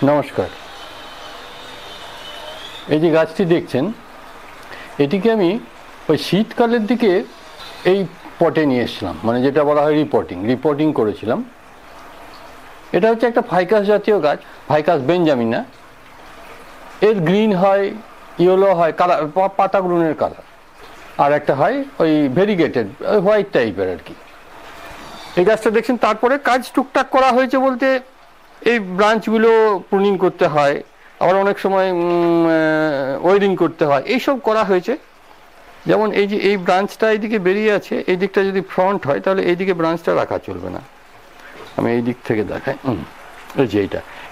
নমস্কার। এই যে গাছটি দেখছেন, এটিকে আমি ওই শীতকালের দিকে এই পটে নিয়ে এসেছিলাম, মানে যেটা বলা হয় রিপোর্টিং করেছিলাম। এটা হচ্ছে একটা ফাইকাস জাতীয় গাছ, ফাইকাস বেঞ্জামিনা। এর গ্রিন হয়, ইয়েলো হয়, কালার পাতাগুলোর কালার, আর একটা হয় ওই ভেরিগেটেড হোয়াইট টাইপের আর কি। এই গাছটা দেখছেন, তারপরে কাজ টুকটাক করা হয়েছে বলতে এই ব্রাঞ্চগুলো প্রুনিং করতে হয়, আবার অনেক সময় ওয়েডিং করতে হয়, এইসব করা হয়েছে। যেমন এই যে এই ব্রাঞ্চটা এইদিকে বেরিয়ে আছে, এই দিকটা যদি ফ্রন্ট হয় তাহলে এইদিকে ব্রাঞ্চটা রাখা চলবে না। আমি এই দিক থেকে দেখাই, এই যে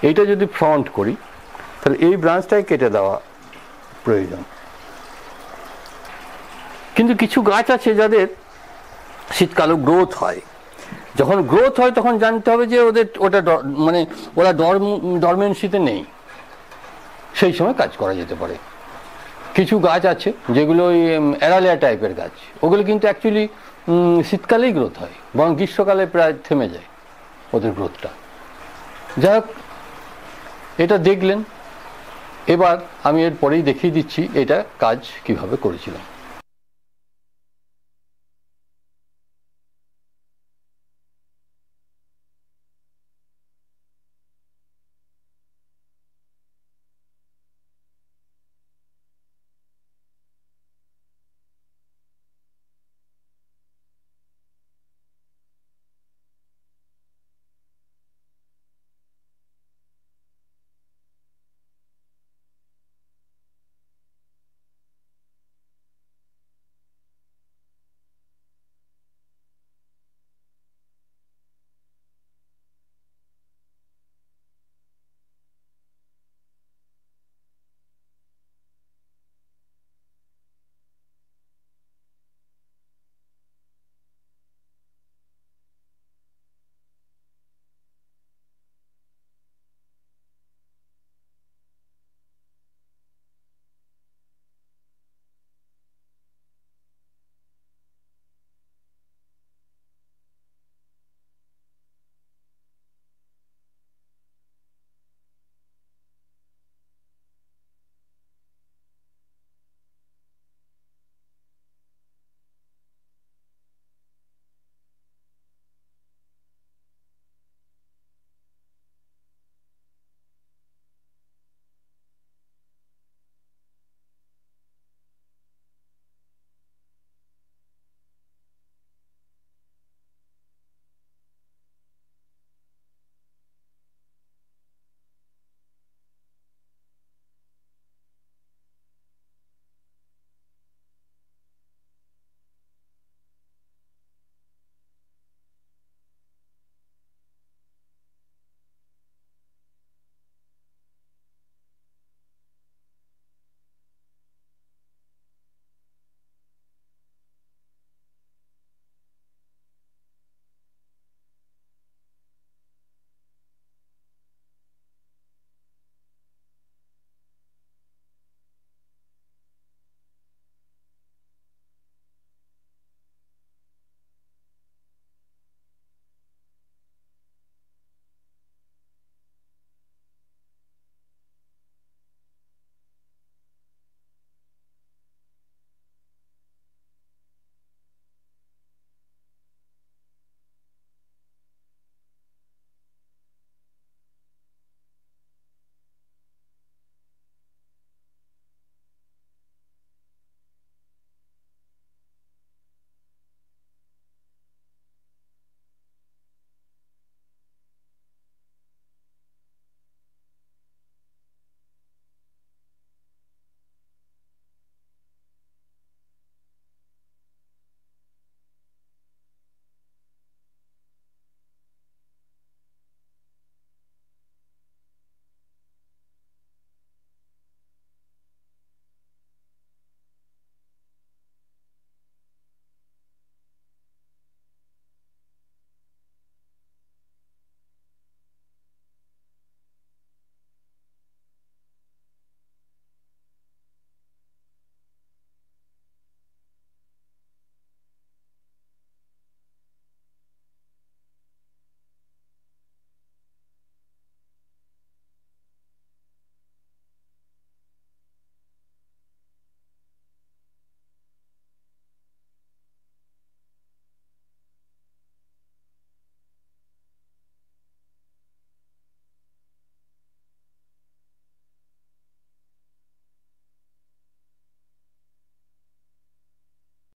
এইটা যদি ফ্রন্ট করি তাহলে এই ব্রাঞ্চটাই কেটে দেওয়া প্রয়োজন। কিন্তু কিছু গাছ আছে যাদের শীতকালে গ্রোথ হয়। যখন গ্রোথ হয় তখন জানতে হবে যে ওটা মানে ওরা ডরমেন্সিতে নেই, সেই সময় কাজ করা যেতে পারে। কিছু গাছ আছে যেগুলো ওই অ্যারালিয়া টাইপের গাছ, ওগুলো কিন্তু অ্যাকচুয়ালি শীতকালেই গ্রোথ হয়, বরং গ্রীষ্মকালে প্রায় থেমে যায় ওদের গ্রোথটা। যাই হোক, এটা দেখলেন। এবার আমি এর পরেই দেখিয়ে দিচ্ছি এটা কাজ কিভাবে করেছিলাম।